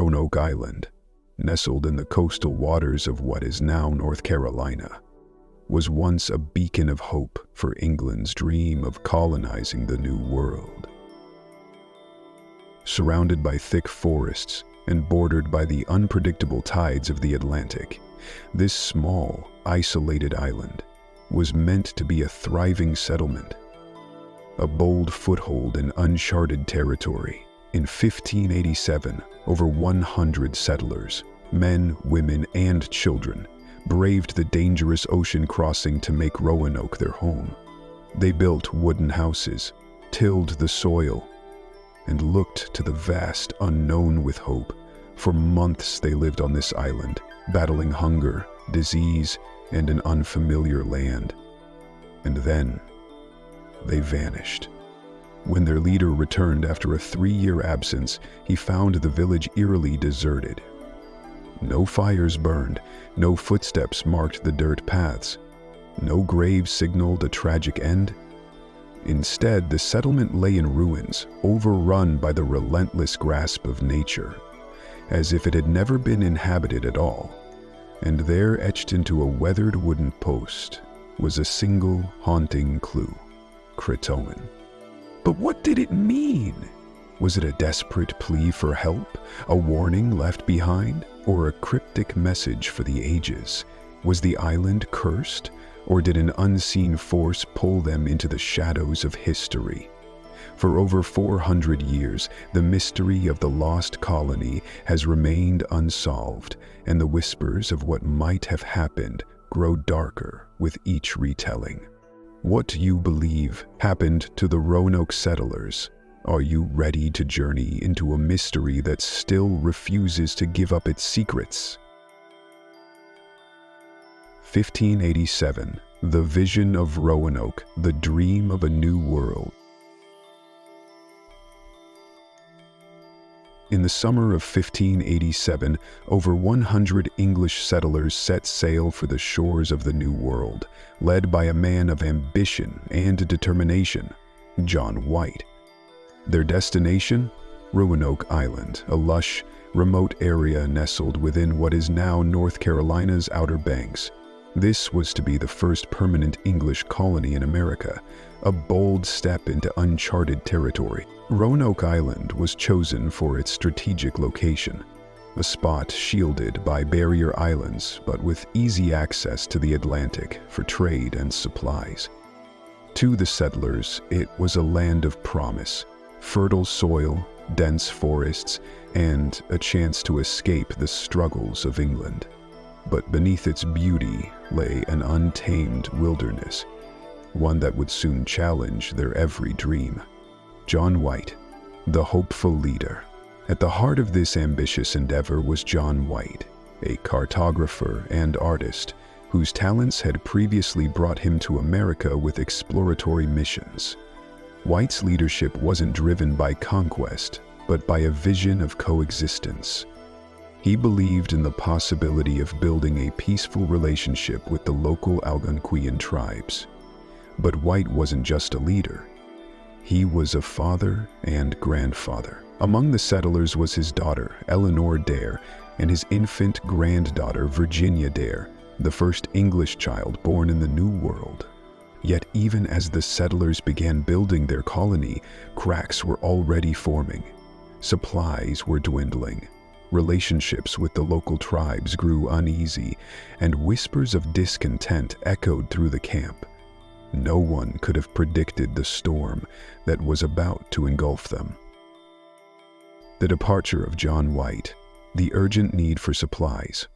Roanoke Island, nestled in the coastal waters of what is now North Carolina, was once a beacon of hope for England's dream of colonizing the New World. Surrounded by thick forests and bordered by the unpredictable tides of the Atlantic, this small, isolated island was meant to be a thriving settlement, a bold foothold in uncharted territory. In 1587, over 100 settlers, men, women, and children, braved the dangerous ocean crossing to make Roanoke their home. They built wooden houses, tilled the soil, and looked to the vast unknown with hope. For months they lived on this island, battling hunger, disease, and an unfamiliar land. And then they vanished. When their leader returned after a 3-year absence, he found the village eerily deserted. No fires burned, no footsteps marked the dirt paths, no grave signaled a tragic end. Instead, the settlement lay in ruins, overrun by the relentless grasp of nature, as if it had never been inhabited at all. And there, etched into a weathered wooden post, was a single haunting clue: CROATOAN. But what did it mean? Was it a desperate plea for help, a warning left behind, or a cryptic message for the ages? Was the island cursed, or did an unseen force pull them into the shadows of history? For over 400 years, the mystery of the lost colony has remained unsolved, and the whispers of what might have happened grow darker with each retelling. What do you believe happened to the Roanoke settlers? Are you ready to journey into a mystery that still refuses to give up its secrets? 1587, the vision of Roanoke, the dream of a new world. In the summer of 1587, over 100 English settlers set sail for the shores of the New World, led by a man of ambition and determination, John White. Their destination? Roanoke Island, a lush, remote area nestled within what is now North Carolina's Outer Banks. This was to be the first permanent English colony in America, a bold step into uncharted territory. Roanoke Island was chosen for its strategic location, a spot shielded by barrier islands but with easy access to the Atlantic for trade and supplies. To the settlers, it was a land of promise: fertile soil, dense forests, and a chance to escape the struggles of England. But beneath its beauty lay an untamed wilderness, one that would soon challenge their every dream. John White, the hopeful leader. At the heart of this ambitious endeavor was John White, a cartographer and artist whose talents had previously brought him to America with exploratory missions. White's leadership wasn't driven by conquest, but by a vision of coexistence. He believed in the possibility of building a peaceful relationship with the local Algonquian tribes. But White wasn't just a leader. He was a father and grandfather. Among the settlers was his daughter, Eleanor Dare, and his infant granddaughter, Virginia Dare, the first English child born in the New World. Yet even as the settlers began building their colony, cracks were already forming. Supplies were dwindling. Relationships with the local tribes grew uneasy, and whispers of discontent echoed through the camp. No one could have predicted the storm that was about to engulf them. The departure of John White, the urgent need for supplies.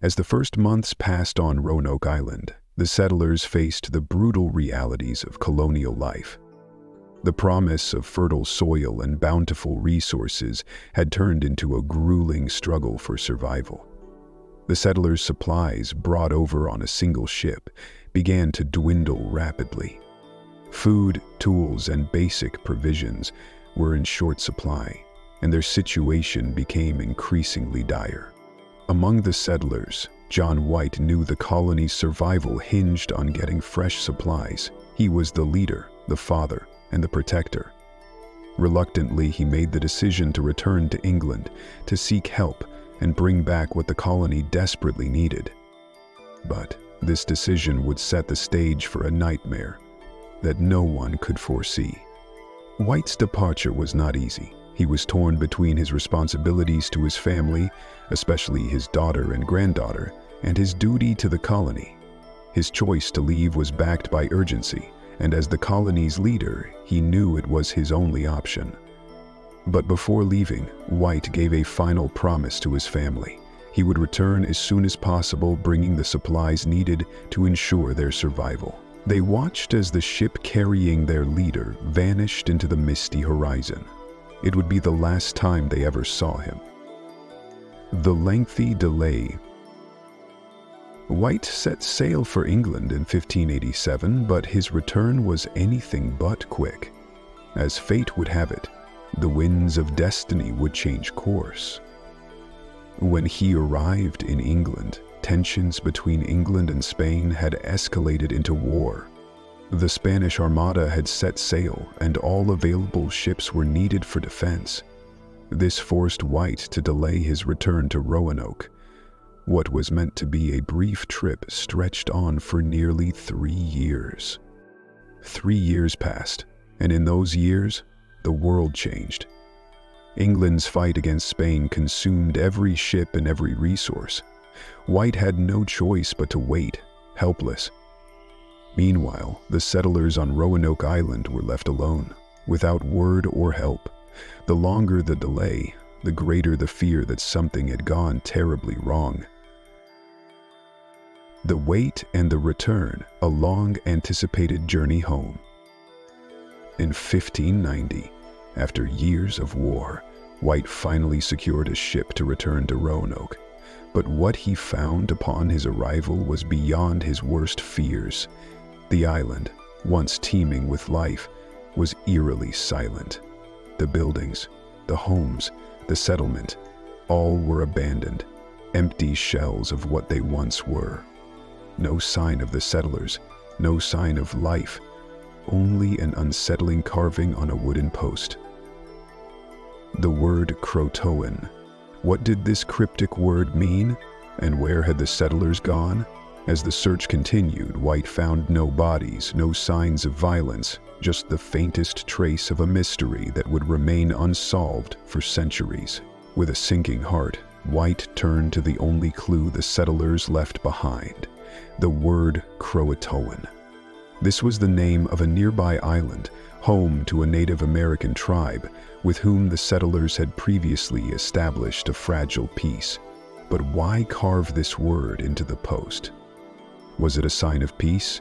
As the first months passed on Roanoke Island, the settlers faced the brutal realities of colonial life. The promise of fertile soil and bountiful resources had turned into a grueling struggle for survival. The settlers' supplies, brought over on a single ship, began to dwindle rapidly. Food, tools, and basic provisions were in short supply, and their situation became increasingly dire. Among the settlers, John White knew the colony's survival hinged on getting fresh supplies. He was the leader, the father, and the protector. Reluctantly, he made the decision to return to England to seek help and bring back what the colony desperately needed. But this decision would set the stage for a nightmare that no one could foresee. White's departure was not easy. He was torn between his responsibilities to his family, especially his daughter and granddaughter, and his duty to the colony. His choice to leave was backed by urgency, and as the colony's leader, he knew it was his only option. But before leaving, White gave a final promise to his family. He would return as soon as possible, bringing the supplies needed to ensure their survival. They watched as the ship carrying their leader vanished into the misty horizon. It would be the last time they ever saw him. The lengthy delay. White set sail for England in 1587, but his return was anything but quick. As fate would have it, the winds of destiny would change course. When he arrived in England, tensions between England and Spain had escalated into war. The Spanish Armada had set sail, and all available ships were needed for defense. This forced White to delay his return to Roanoke. What was meant to be a brief trip stretched on for nearly 3 years. 3 years passed, and in those years, the world changed. England's fight against Spain consumed every ship and every resource. White had no choice but to wait, helpless. Meanwhile, the settlers on Roanoke Island were left alone, without word or help. The longer the delay, the greater the fear that something had gone terribly wrong. The wait and the return, a long-anticipated journey home. In 1590, after years of war, White finally secured a ship to return to Roanoke. But what he found upon his arrival was beyond his worst fears. The island, once teeming with life, was eerily silent. The buildings, the homes, the settlement, all were abandoned, empty shells of what they once were. No sign of the settlers, no sign of life, only an unsettling carving on a wooden post. The word CROATOAN. What did this cryptic word mean, and where had the settlers gone? As the search continued, White found no bodies, no signs of violence, just the faintest trace of a mystery that would remain unsolved for centuries. With a sinking heart, White turned to the only clue the settlers left behind: the word CROATOAN. This was the name of a nearby island, home to a Native American tribe with whom the settlers had previously established a fragile peace. But why carve this word into the post? Was it a sign of peace,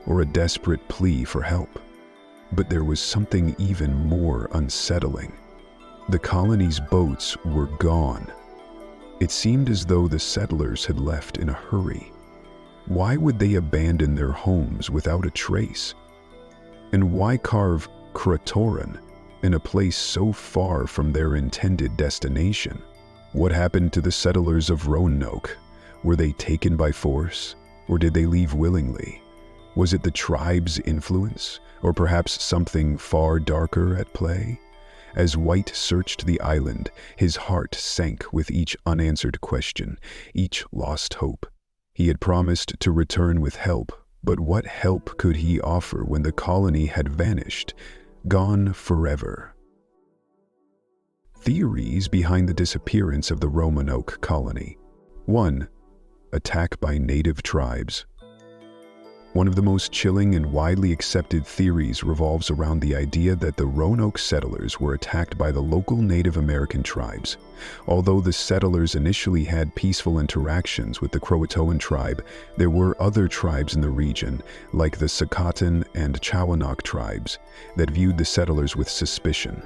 or a desperate plea for help? But there was something even more unsettling. The colony's boats were gone. It seemed as though the settlers had left in a hurry. Why would they abandon their homes without a trace? And why carve CROATOAN in a place so far from their intended destination? What happened to the settlers of Roanoke? Were they taken by force, or did they leave willingly? Was it the tribe's influence, or perhaps something far darker at play? As White searched the island, his heart sank with each unanswered question, each lost hope. He had promised to return with help, but what help could he offer when the colony had vanished, gone forever? Theories behind the disappearance of the Roanoke colony. 1. Attack by native tribes. One of the most chilling and widely accepted theories revolves around the idea that the Roanoke settlers were attacked by the local Native American tribes. Although the settlers initially had peaceful interactions with the CROATOAN tribe, there were other tribes in the region, like the CROATOAN and Roanoke tribes, that viewed the settlers with suspicion.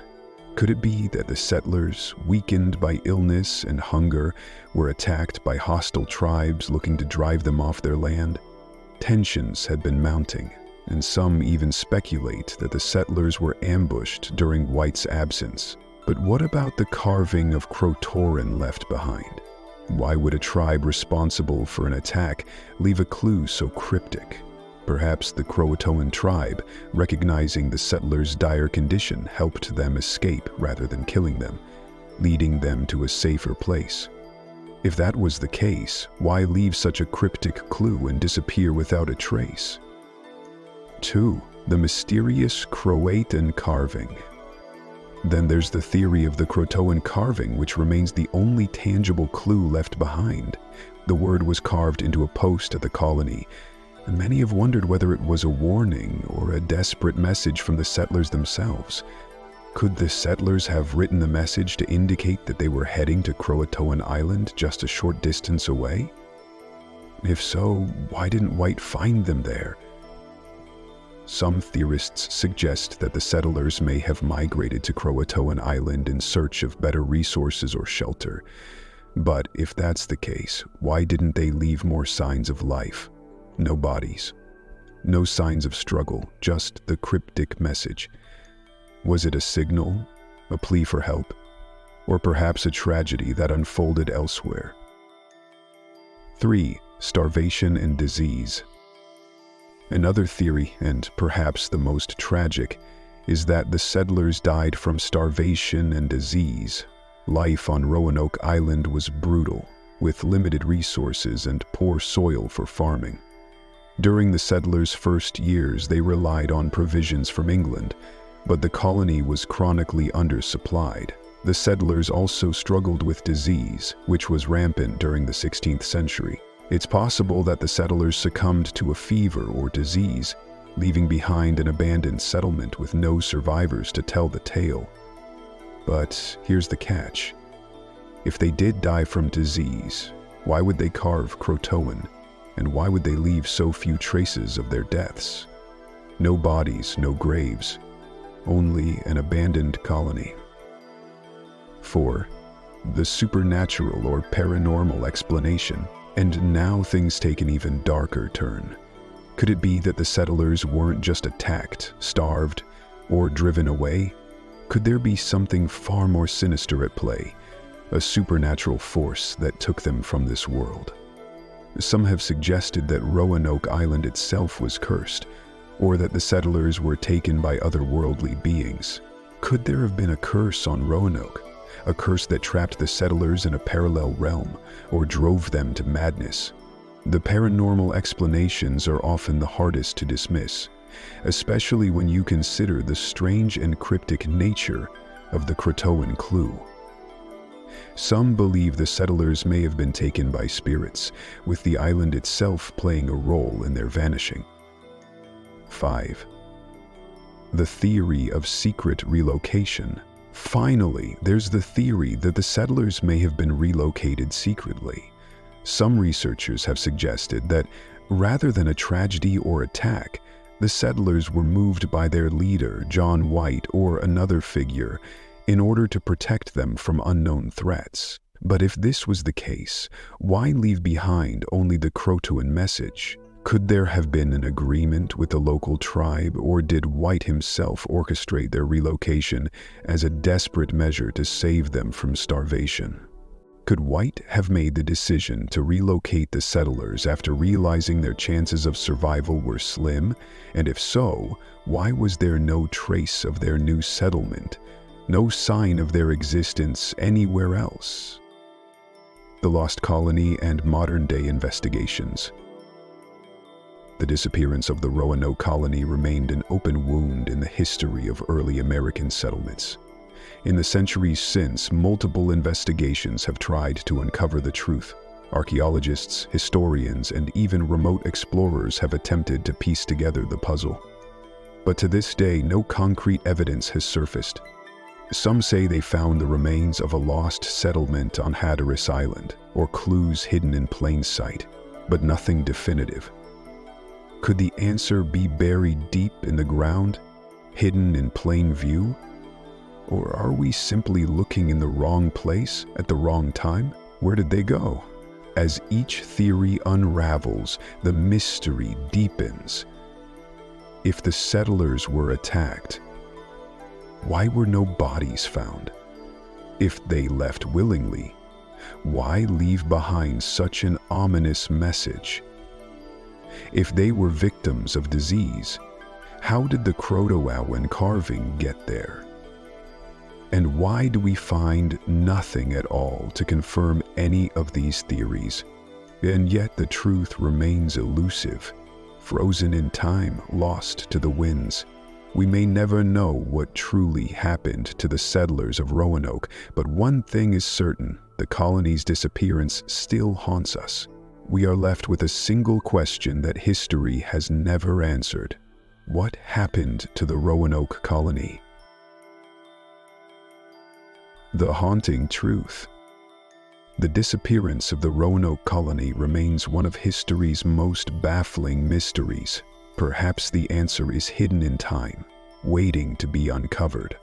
Could it be that the settlers, weakened by illness and hunger, were attacked by hostile tribes looking to drive them off their land? Tensions had been mounting, and some even speculate that the settlers were ambushed during White's absence. But what about the carving of CROATOAN left behind? Why would a tribe responsible for an attack leave a clue so cryptic? Perhaps the CROATOAN tribe, recognizing the settlers' dire condition, helped them escape rather than killing them, leading them to a safer place. If that was the case, why leave such a cryptic clue and disappear without a trace? 2. The mysterious CROATOAN carving. Then there's the theory of the CROATOAN carving, which remains the only tangible clue left behind. The word was carved into a post at the colony, and many have wondered whether it was a warning or a desperate message from the settlers themselves. Could the settlers have written the message to indicate that they were heading to CROATOAN Island just a short distance away? If so, why didn't White find them there? Some theorists suggest that the settlers may have migrated to CROATOAN Island in search of better resources or shelter. But if that's the case, why didn't they leave more signs of life? No bodies, no signs of struggle, just the cryptic message. Was it a signal, a plea for help, or perhaps a tragedy that unfolded elsewhere? 3. Starvation and disease. Another theory, and perhaps the most tragic, is that the settlers died from starvation and disease. Life on Roanoke Island was brutal, with limited resources and poor soil for farming. During the settlers' first years, they relied on provisions from England, but the colony was chronically undersupplied. The settlers also struggled with disease, which was rampant during the 16th century. It's possible that the settlers succumbed to a fever or disease, leaving behind an abandoned settlement with no survivors to tell the tale. But here's the catch. If they did die from disease, why would they carve CROATOAN? And why would they leave so few traces of their deaths? No bodies, no graves, only an abandoned colony. 4. The supernatural or paranormal explanation. And now things take an even darker turn. Could it be that the settlers weren't just attacked, starved, or driven away? Could there be something far more sinister at play, a supernatural force that took them from this world? Some have suggested that Roanoke Island itself was cursed, or that the settlers were taken by otherworldly beings. Could there have been a curse on Roanoke? A curse that trapped the settlers in a parallel realm, or drove them to madness? The paranormal explanations are often the hardest to dismiss, especially when you consider the strange and cryptic nature of the CROATOAN clue. Some believe the settlers may have been taken by spirits, with the island itself playing a role in their vanishing. 5. The theory of secret relocation. Finally, there's the theory that the settlers may have been relocated secretly. Some researchers have suggested that, rather than a tragedy or attack, the settlers were moved by their leader, John White, or another figure, in order to protect them from unknown threats. But if this was the case, why leave behind only the CROATOAN message? Could there have been an agreement with the local tribe, or did White himself orchestrate their relocation as a desperate measure to save them from starvation? Could White have made the decision to relocate the settlers after realizing their chances of survival were slim? And if so, why was there no trace of their new settlement, no sign of their existence anywhere else? The lost colony and modern-day investigations. The disappearance of the Roanoke colony remained an open wound in the history of early American settlements. In the centuries since, multiple investigations have tried to uncover the truth. Archaeologists, historians, and even remote explorers have attempted to piece together the puzzle. But to this day, no concrete evidence has surfaced. Some say they found the remains of a lost settlement on Hatteras Island, or clues hidden in plain sight, but nothing definitive. Could the answer be buried deep in the ground, hidden in plain view? Or are we simply looking in the wrong place at the wrong time? Where did they go? As each theory unravels, the mystery deepens. If the settlers were attacked, why were no bodies found? If they left willingly, why leave behind such an ominous message? If they were victims of disease, how did the CROATOAN carving get there? And why do we find nothing at all to confirm any of these theories? And yet the truth remains elusive, frozen in time, lost to the winds. We may never know what truly happened to the settlers of Roanoke, but one thing is certain: the colony's disappearance still haunts us. We are left with a single question that history has never answered. What happened to the Roanoke colony? The haunting truth. The disappearance of the Roanoke colony remains one of history's most baffling mysteries. Perhaps the answer is hidden in time, waiting to be uncovered.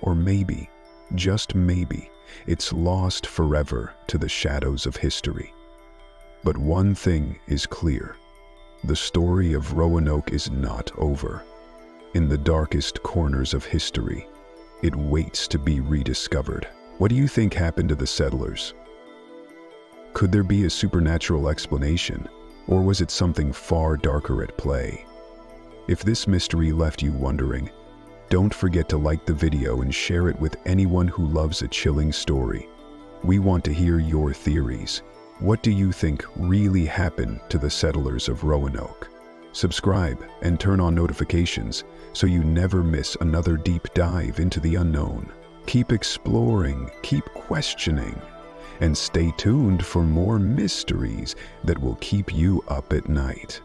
Or maybe, just maybe, it's lost forever to the shadows of history. But one thing is clear: the story of Roanoke is not over. In the darkest corners of history, it waits to be rediscovered. What do you think happened to the settlers? Could there be a supernatural explanation, or was it something far darker at play? If this mystery left you wondering, don't forget to like the video and share it with anyone who loves a chilling story. We want to hear your theories. What do you think really happened to the settlers of Roanoke? Subscribe and turn on notifications so you never miss another deep dive into the unknown. Keep exploring, keep questioning, and stay tuned for more mysteries that will keep you up at night.